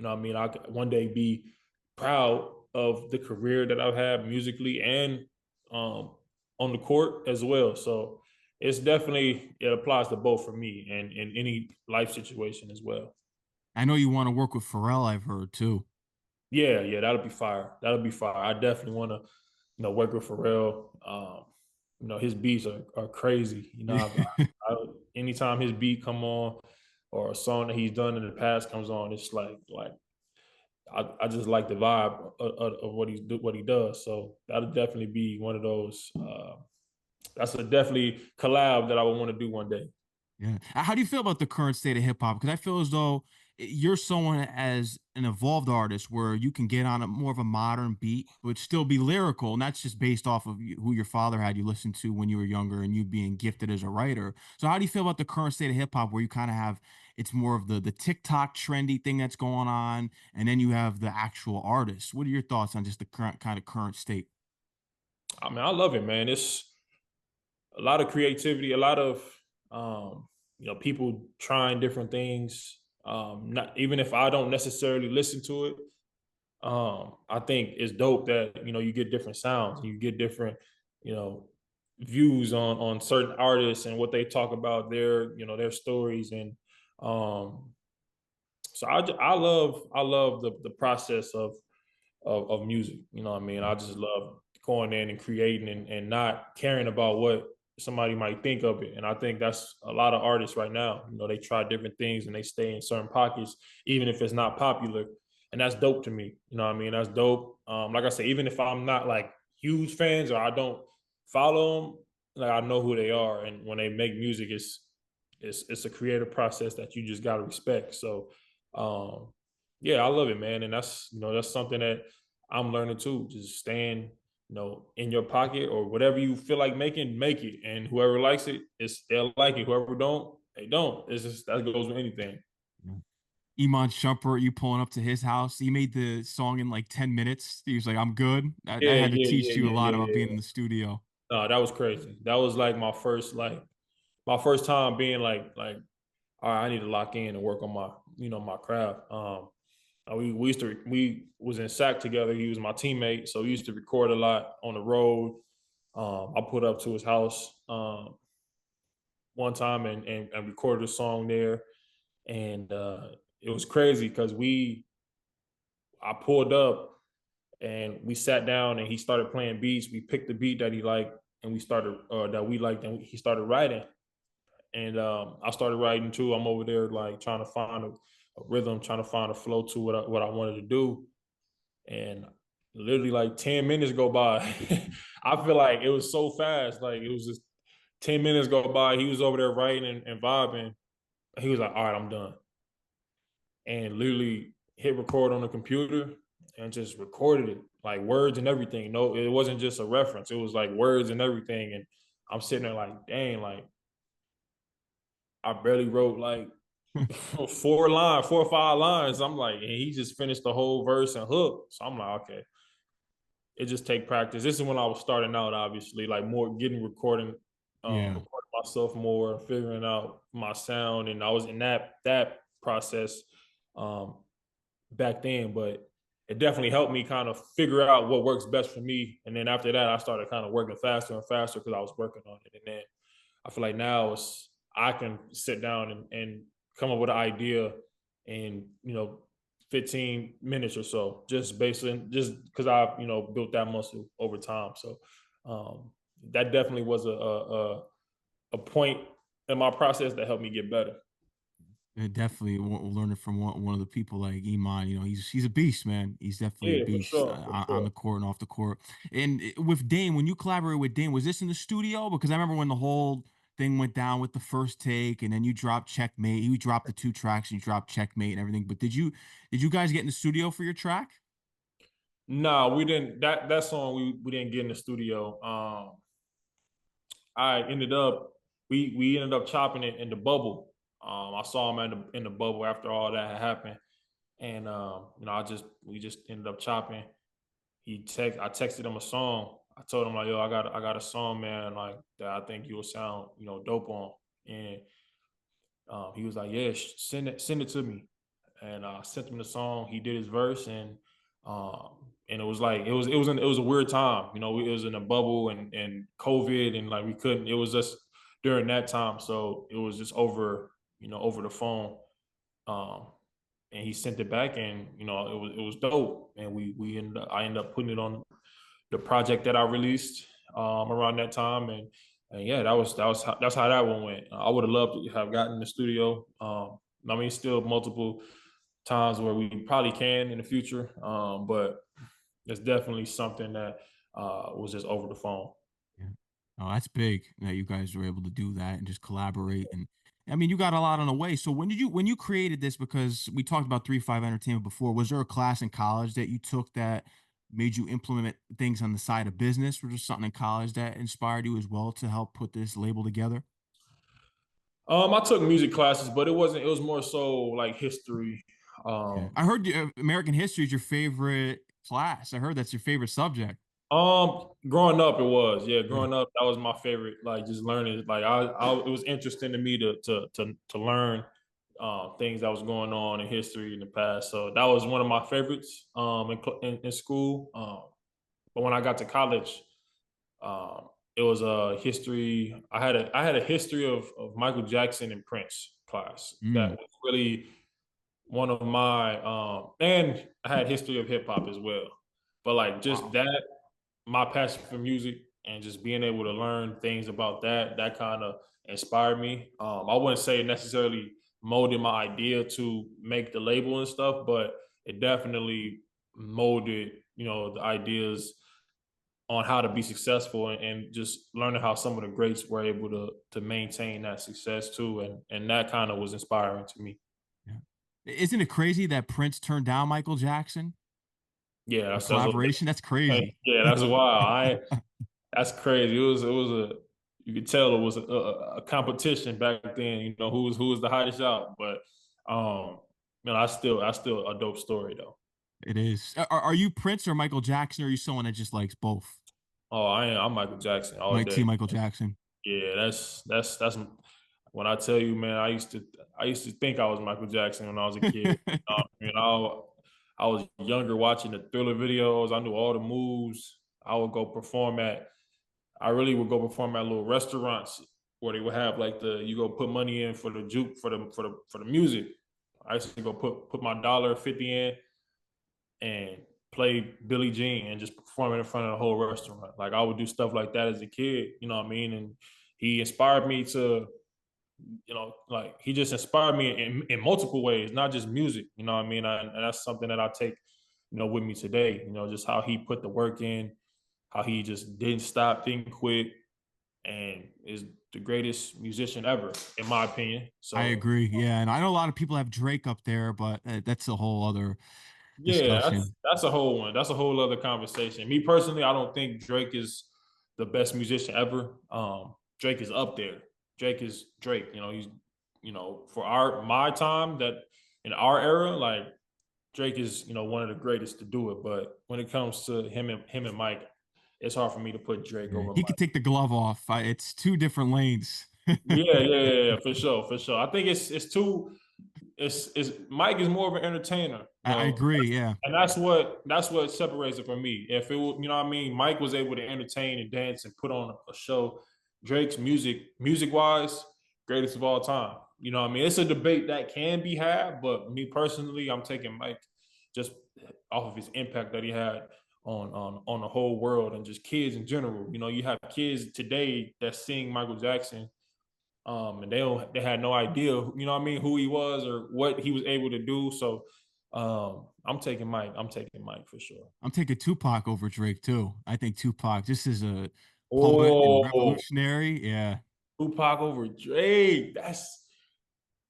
I mean, I could one day be proud of the career that I've had musically and um, on the court as well. So it's definitely, it applies to both for me and in any life situation as well. I know you want to work with Pharrell, I've heard too. Yeah, yeah, that'll be fire. That'll be fire. I definitely want to, work with Pharrell. His beats are crazy. Anytime his beat come on or a song that he's done in the past comes on, it's like I just like the vibe of what he does. So that'll definitely be one of those. That's a definitely collab that I would want to do one day. Yeah. How do you feel about the current state of hip hop? Because I feel as though you're someone as an evolved artist where you can get on a more of a modern beat, but still be lyrical. And that's just based off of who your father had you listen to when you were younger and you being gifted as a writer. So how do you feel about the current state of hip hop where you kind of have it's more of the TikTok trendy thing that's going on, and then you have the actual artists? What are your thoughts on just the current state? I mean, I love it, man. It's a lot of creativity, a lot of people trying different things. Not even if I don't necessarily listen to it, I think it's dope that you get different sounds, you get different, you know, views on certain artists and what they talk about their stories and um, so I love the process of music. You know what I mean? I just love going in and creating and not caring about what somebody might think of it. And I think that's a lot of artists right now. They try different things and they stay in certain pockets, even if it's not popular. And that's dope to me. You know what I mean? That's dope. Like I said, even if I'm not like huge fans or I don't follow them, like I know who they are. And when they make music, it's a creative process that you just gotta respect. So yeah, I love it, man. And that's something that I'm learning too. Just staying, in your pocket or whatever you feel like making, make it. And whoever likes it, they'll like it. Whoever don't, they don't. It's just that goes with anything. Iman Shumpert, you pulling up to his house. He made the song in like 10 minutes. He was like, I'm good. That Yeah, had to yeah, teach yeah, you a yeah, lot yeah, about being yeah. in the studio. No, that was crazy. That was like my first time being like, all right, I need to lock in and work on my craft. We was in SAC together. He was my teammate, so we used to record a lot on the road. I put up to his house one time and recorded a song there, and it was crazy because I pulled up and we sat down and he started playing beats. We picked the beat that he liked and we started that we liked and he started writing. And I started writing too. I'm over there like trying to find a rhythm, trying to find a flow to what I wanted to do. And literally like 10 minutes go by. I feel like it was so fast. Like it was just 10 minutes go by. He was over there writing and vibing. He was like, all right, I'm done. And literally hit record on the computer and just recorded it, like words and everything. No, it wasn't just a reference. It was like words and everything. And I'm sitting there like, dang, like I barely wrote like four or five lines. I'm like, and he just finished the whole verse and hook. So I'm like, okay, it just take practice. This is when I was starting out, obviously, like more getting Yeah. recording myself more, figuring out my sound, and I was in that process um, back then. But it definitely helped me kind of figure out what works best for me. And then after that, I started kind of working faster and faster because I was working on it. And then I feel like now I can sit down and come up with an idea in 15 minutes or so, just because I've built that muscle over time. So that definitely was a point in my process that helped me get better. Definitely learning from one of the people like Iman. He's a beast, man. He's definitely a Yeah, for beast sure, for on sure. the court and off the court. And with Dame, when you collaborated with Dame, was this in the studio? Because I remember when the whole thing went down with the first take, and then you dropped Checkmate. You dropped the two tracks, and you dropped Checkmate and everything. But did you guys get in the studio for your track? No, we didn't. That song we didn't get in the studio. I ended up we ended up chopping it in the bubble. I saw him in the bubble after all that had happened, and we just ended up chopping. I texted him a song. I told him like, yo, I got a song, man, like that I think you will sound dope on, and he was like, yeah, send it to me, and I sent him the song. He did his verse, and it was like it was a weird time. It was in a bubble and COVID, and like we couldn't. It was just during that time, so it was just over the phone. Um, and he sent it back, and it was dope. And I ended up putting it on the project that I released around that time, and yeah, that's how that one went. I would have loved to have gotten in the studio. I mean, still multiple times where we probably can in the future, but it's definitely something that was just over the phone. Yeah. Oh, that's big that you guys were able to do that and just collaborate. And I mean, you got a lot on the way. So when you created this, because we talked about 3-5 Entertainment before, was there a class in college that you took that made you implement things on the side of business? Was there something in college that inspired you as well to help put this label together? I took music classes, but it wasn't. It was more so like history. Yeah. Um, I heard American history is your favorite class. I heard that's your favorite subject. Growing up, it was, yeah. Yeah. Growing up, that was my favorite. Like just learning, like it was interesting to me to learn things that was going on in history in the past. So that was one of my favorites in school. But when I got to college, it was a history. I had a history of Michael Jackson and Prince class that Mm. was really one of my and I had history of hip hop as well. But like just Wow. that, my passion for music and just being able to learn things about that kind of inspired me. I wouldn't say it necessarily molded my idea to make the label and stuff, but it definitely molded, the ideas on how to be successful, and just learning how some of the greats were able to maintain that success too. And that kind of was inspiring to me. Yeah. Isn't it crazy that Prince turned down Michael Jackson? Yeah, A that's what collaboration? That's crazy. yeah, that's wild. That's crazy. It was a you could tell it was a competition back then. Who was the hottest out, but I still a dope story though. It is. Are you Prince or Michael Jackson? Or are you someone that just likes both? Oh, I'm Michael Jackson all Mike T. day. Michael Jackson. Yeah, that's when I tell you, man. I used to think I was Michael Jackson when I was a kid. I was younger watching the Thriller videos. I knew all the moves. I would go perform at I really would go perform at little restaurants where they would have like you go put money in for the juke for the music. I used to go put my $1.50 in and play Billie Jean and just perform it in front of the whole restaurant. Like I would do stuff like that as a kid, you know what I mean? And he inspired me to, like he just inspired me in multiple ways, not just music, you know what I mean? And that's something that I take, with me today, just how he put the work in, how he just didn't stop, didn't quit, and is the greatest musician ever, in my opinion. I So agree. Yeah, and I know a lot of people have Drake up there, but that's a whole other yeah, that's discussion. that's a whole one. That's a whole other conversation. Me personally, I don't think Drake is the best musician ever. Drake is up there. Drake is Drake. He's for my time, that in our era, like Drake is one of the greatest to do it. But when it comes to him and Mike, it's hard for me to put Drake Yeah, over he could Mike. take the glove off. It's two different lanes. Yeah, yeah, yeah, yeah, for sure, for sure. I think it's too. It's Mike is more of an entertainer. I agree. Yeah. And that's what separates it from me. If it was, what I mean, Mike was able to entertain and dance and put on a show. Drake's music wise, greatest of all time. You know what I mean? It's a debate that can be had, but me personally, I'm taking Mike just off of his impact that he had on the whole world and just kids in general. You know, you have kids today that sing Michael Jackson, and they had no idea, you know what I mean, who he was or what he was able to do. So I'm taking Mike. I'm taking Mike for sure. I'm taking Tupac over Drake too. I think Tupac just as a poet and Oh, revolutionary. Yeah. Tupac over Drake. That's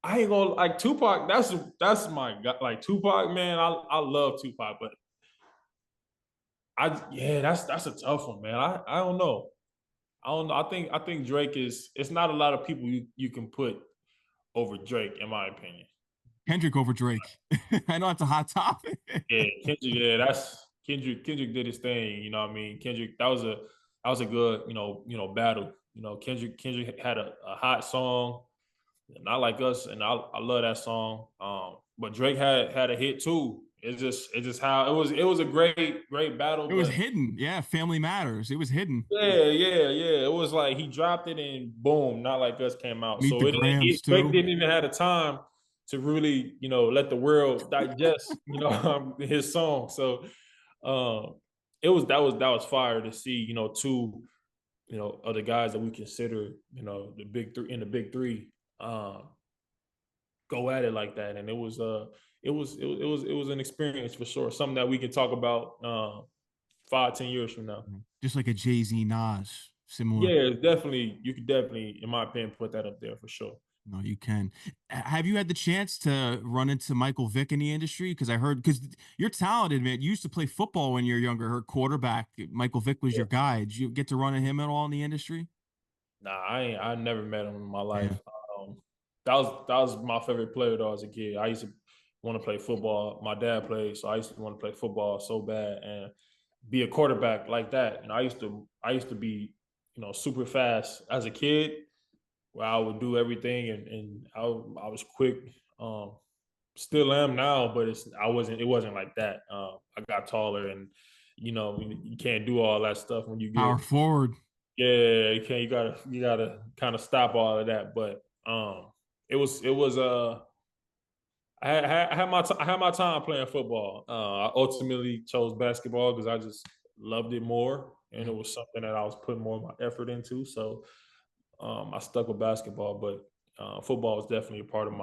I ain't gonna like Tupac. That's my guy. Like Tupac, man. I love Tupac, but that's a tough one, man. I don't know. I don't know. I think Drake is. It's not a lot of people you can put over Drake, in my opinion. Kendrick over Drake. I know it's a hot topic. Yeah, Kendrick. Yeah, that's Kendrick. Kendrick did his thing. You know what I mean? Kendrick. That was a good battle. You know, Kendrick had a hot song. Not like us, and I love that song. But Drake had a hit too. It's just how it was a great battle. It was But hidden. Yeah, Family Matters. It was hidden. yeah. It was like he dropped it and boom, Not Like Us came out. Meet the So Grams Drake too. didn't even have the time to really let the world digest his song. So that was fire to see two other guys that we consider the big three in the big three. Um, go at it like that, and it was an experience for sure. Something that we can talk about 5-10 years from now. Just like a Jay-Z Nas. Similar. Yeah, definitely. You could definitely, in my opinion, put that up there for sure. No, you can. Have you had the chance to run into Michael Vick in the industry? Because I heard, because you're talented, man. You used to play football when you were younger. Her quarterback, Michael Vick was Yeah. your guy. Did you get to run into him at all in the industry? Nah, I never met him in my Yeah. life. That was my favorite player though as a kid. I used to want to play football. My dad played, so I used to want to play football so bad and be a quarterback like that. And I used to be super fast as a kid, where I would do everything and I was quick. Still am now, but it wasn't like that. I got taller and you can't do all that stuff when you Power get forward. yeah, you can't. You gotta kind of stop all of that. But it was I had my time playing football. I ultimately chose basketball because I just loved it more, and it was something that I was putting more of my effort into. So I stuck with basketball, but football is definitely a part of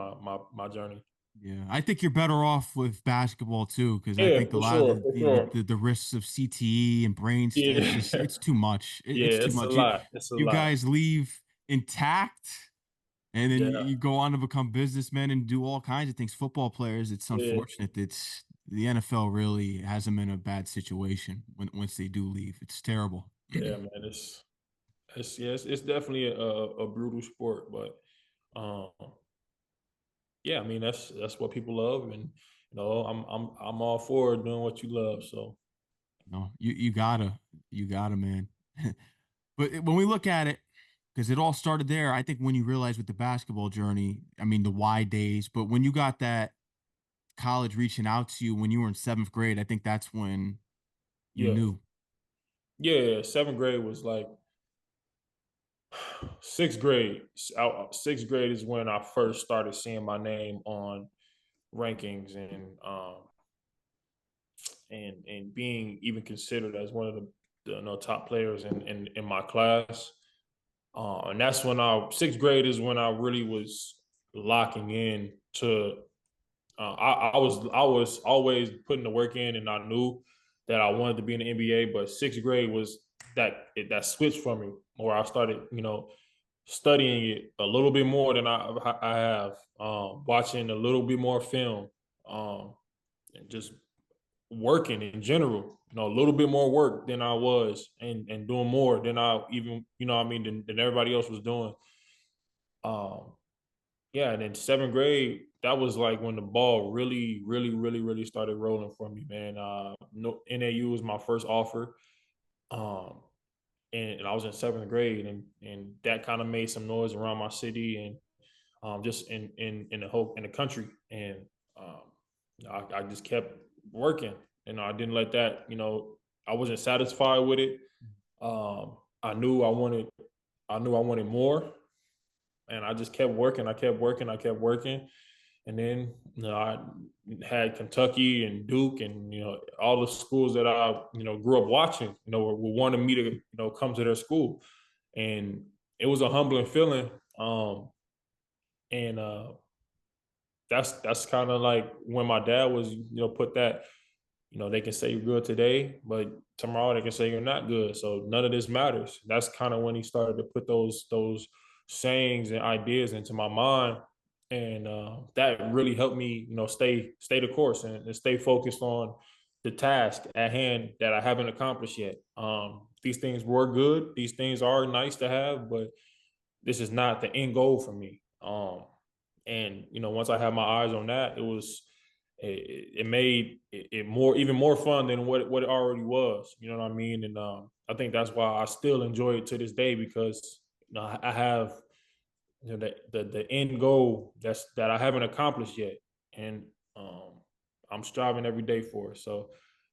my journey. Yeah, I think you're better off with basketball too, because I Yeah, think a for lot of sure, for sure. the risks of CTE and it's Yeah, just it's too much. yeah, It's too it's a much. lot. It's a You lot. guys leave intact, and then Yeah, you go on to become businessmen and do all kinds of things. Football players, it's yeah, unfortunate. It's the NFL really has them in a bad situation when once they do leave. It's terrible. yeah, man. It's definitely a brutal sport, but um, yeah, I mean that's what people love, and I'm all for doing what you love. So No, you gotta, man. But when we look at it, because it all started there, I think when you realize with the basketball journey, I mean the Y days, but when you got that college reaching out to you when you were in seventh grade, I think that's when you yeah, knew. yeah. Seventh grade was like sixth grade. Sixth grade is when I first started seeing my name on rankings and being even considered as one of the top players in my class. And that's when sixth grade is when I really was locking in to. I was always putting the work in, and I knew that I wanted to be in the NBA. But sixth grade was that switch for me, where I started, studying it a little bit more than I have, watching a little bit more film, and just working in general. A little bit more work than I was, and doing more than I even, what I mean, than everybody else was doing. Um, yeah, and then seventh grade, that was like when the ball really, really, really, really started rolling for me, man. No, NAU was my first offer, um, and I was in seventh grade, and that kind of made some noise around my city and just in the country, and um, I just kept working, and I didn't let that, I wasn't satisfied with it. I knew I wanted more, and I just kept working. I kept working. I kept working. And then, I had Kentucky and Duke and, all the schools that I, grew up watching, were wanting me to, come to their school. And it was a humbling feeling. And that's kind of like when my dad was, put that, they can say you're good today, but tomorrow they can say you're not good. So none of this matters. That's kind of when he started to put those sayings and ideas into my mind, and that really helped me, stay the course and stay focused on the task at hand that I haven't accomplished yet. These things were good. These things are nice to have, but this is not the end goal for me. And once I had my eyes on that, it made it more even more fun than what it already was. You know what I mean? And I think that's why I still enjoy it to this day, because I have the end goal that I haven't accomplished yet, and I'm striving every day for it. So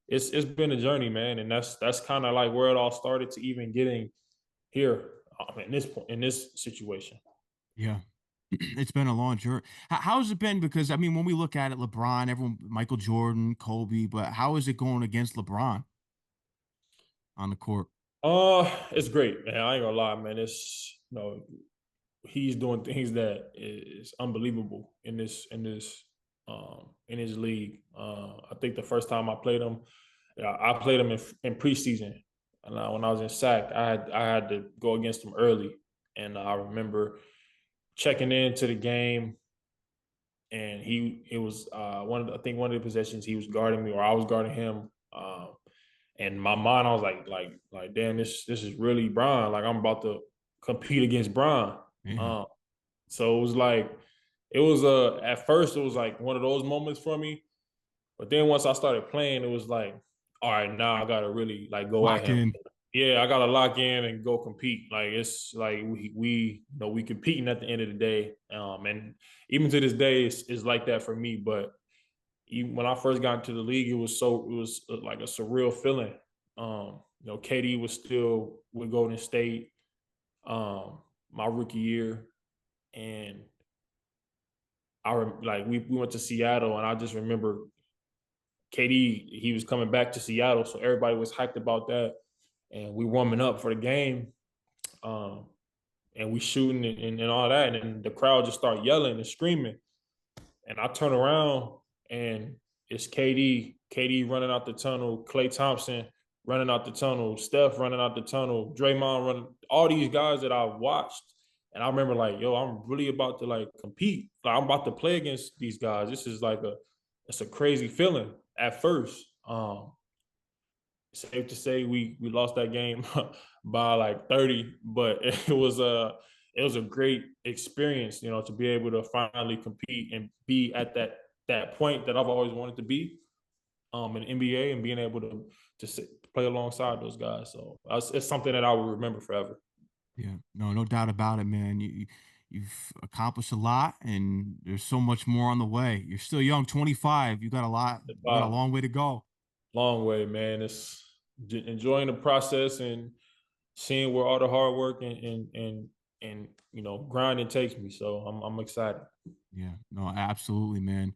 it's been a journey, man, and that's kind of like where it all started to even getting here, in this situation. Yeah. It's been a long journey. How's it been? Because I mean, when we look at it, LeBron, everyone, Michael Jordan, Kobe, but how is it going against LeBron on the court? It's great, man. I ain't gonna lie, man. It's he's doing things that is unbelievable in his league. I think the first time I played him, I played him in preseason, and when I was in SAC, I had to go against him early, and I remember checking into the game, and it was I think one of the possessions he was guarding me or I was guarding him. And in my mind, I was like, damn, this is really Bron. Like, I'm about to compete against Bron. Yeah. So it was at first it was like one of those moments for me, but then once I started playing, it was like, all right, now I gotta really like go at Lock him. in. Yeah, I gotta lock in and go compete. Like, it's like we competing at the end of the day. And even to this day, it's like that for me. But even when I first got into the league, it was like a surreal feeling. KD was still with Golden State, my rookie year, and we went to Seattle, and I just remember KD, he was coming back to Seattle, so everybody was hyped about that, and we warming up for the game, um, and we shooting and all that, and then the crowd just start yelling and screaming, and I turn around and it's KD running out the tunnel, Klay Thompson running out the tunnel, Steph running out the tunnel, Draymond running, all these guys that I watched. And I remember like, yo, I'm really about to like compete. Like, I'm about to play against these guys. This is like it's a crazy feeling at first. Safe to say we lost that game by like 30, but it was a great experience, to be able to finally compete and be at that point that I've always wanted to be, in NBA, and being able to play alongside those guys. So it's something that I will remember forever. Yeah. No doubt about it, man. You've accomplished a lot, and there's so much more on the way. You're still young, 25. You got a lot. You got a long way to go. Long way, man. It's enjoying the process and seeing where all the hard work and grinding takes me. So I'm excited. Yeah, no, absolutely, man.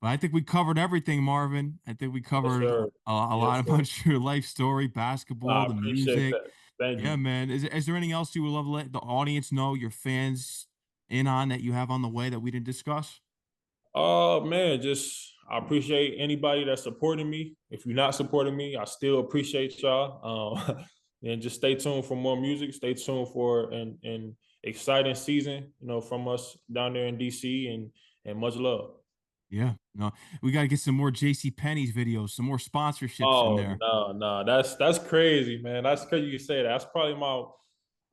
But I think we covered everything, Marvin. I think we Yes, covered sir. a Yes, lot sir. about your life story, basketball, I the appreciate music. that. Thank Yeah, you. man. Is there anything else you would love to let the audience know, your fans in on that you have on the way that we didn't discuss? Man, just I appreciate anybody that's supporting me. If you're not supporting me, I still appreciate y'all. And just stay tuned for more music. Stay tuned for an exciting season, from us down there in DC, and much love. Yeah, no, we got to get some more JC Penney's videos, some more sponsorships in Oh there. no, that's crazy, man. That's crazy you say that. That's probably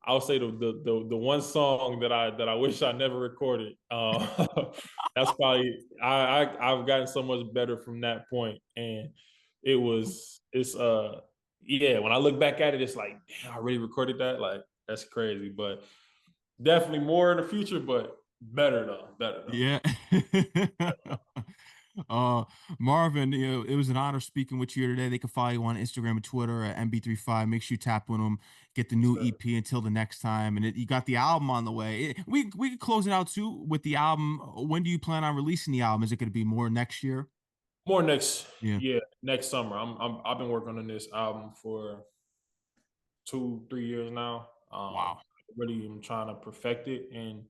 I would say the one song that I wish I never recorded. That's probably I've gotten so much better from that point, and it's yeah. When I look back at it, it's like, damn, I really recorded that. Like, that's crazy, but definitely more in the future. But better though, better though. Yeah. Uh, Marvin, it was an honor speaking with you here today. They can follow you on Instagram and Twitter at MB3FIVE. Make sure you tap on them. Get the new Sure. EP until the next time, and you got the album on the way. We could close it out too with the album. When do you plan on releasing the album? Is it going to be more next year? More next, Yeah. yeah, next summer. I've been working on this album for 2, 3 years now. Wow. Really, I'm trying to perfect it, and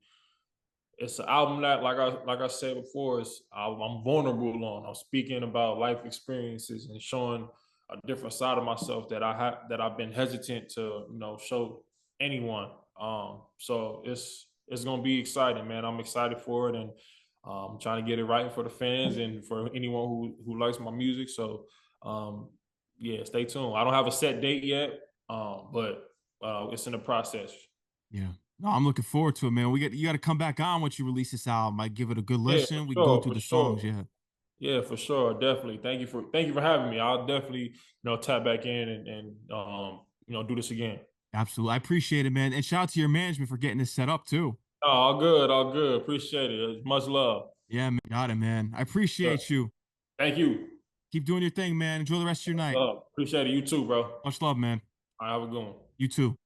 it's an album that, like I said before, I'm vulnerable on. I'm speaking about life experiences and showing a different side of myself that I've been hesitant to show anyone. So it's gonna be exciting, man. I'm excited for it, and I'm trying to get it right for the fans and for anyone who likes my music. So um, yeah, stay tuned. I don't have a set date yet, but it's in the process. Yeah. No, I'm looking forward to it, man. You got to come back on once you release this album. I give it a good Yeah, listen. We can for go sure, through for the songs. sure. Yeah. Yeah, for sure. Definitely. Thank you for having me. I'll definitely, tap back in and do this again. Absolutely. I appreciate it, man. And shout out to your management for getting this set up too. Oh, all good, all good. Appreciate it. Much love. Yeah, man. Got it, man. I Sure. appreciate you. Thank you. Keep doing your thing, man. Enjoy the rest of your night. Love. Appreciate it. You too, bro. All Much love, man. right, have a good one. You too.